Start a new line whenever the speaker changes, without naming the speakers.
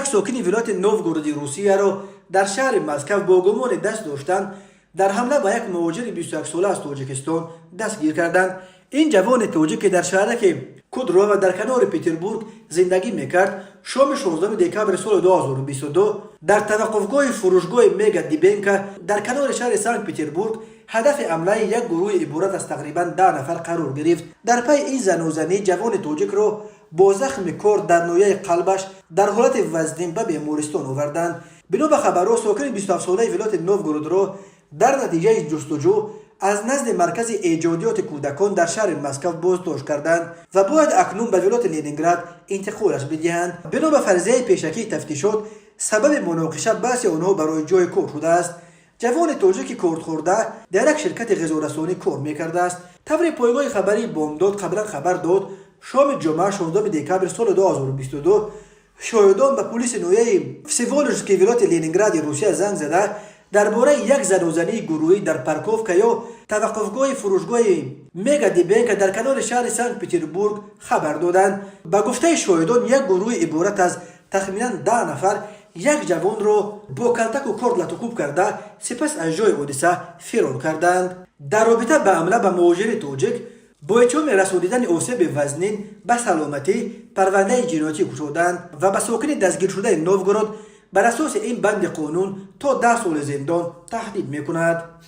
یک ساکن ولایت نوفگورود روسیه را در شهر مسکو با گمان دست داشتن در حمله به یک مهاجر 21 ساله از تاجیکستان دستگیر کردند. این جوان تاجیک که در شهرک کودرو و در کنار پتربورگ زندگی میکرد، شام 16 دکامبر سال 2022 در توقفگاه فروشگاه میگا دیبنکا در کنار شهر سنت پتربورگ هدف حمله یک گروه عبارت از تقریبا 10 نفر قرار گرفت. در پی این زن و زنی جوان تاجیک را با زخم کار در نویه قلبش در حالت وزنین به بیمارستان آوردند. بنا به خبرها ساکن 27 ساله ولایت نوفگورود را در نتیجه جستجو از نزد مرکز ایجادیات کودکان در شهر مسکو بازداشت کردند و باید اکنون به ولایت لنینگراد انتقالش بدهند. بنا به فرضیه پیشکی تفتیشات سبب مناقشه بحث آنها برای جای کار شده است. جوان تاجیک کارد خورده در یک شرکت غذارسانی کار میکرده است. طور پایگاه خبری بامداد قبلا خبر داد شام جمعه 16 دکامبر سال 2022 شاهدان به پلیس نویه всеволожский ولایت لنینگراد روسیه زنگ زده درباره یک زن و زنی گروهی در پارکوفکا یا توقفگاه فروشگاه میگا دیبنکا در کنار شهر سنت پتربورگ خبر دادند. به گفته شاهدان یک گروه عبارت از تخمینا 10 نفر یک جوان را با کلتک و کارد لطوکوب کرده سپس از جای حادثه فرار کردند. در رابطه به حمله به مهاجر تاجیک با اتهام رسانیدن آسیب وزنین به سلامتی پرونده جنایتی گشودند و به ساکن دستگیر شده نوفگورود بر اساس این بند قانون تا 10 سال زندان تهدید میکند.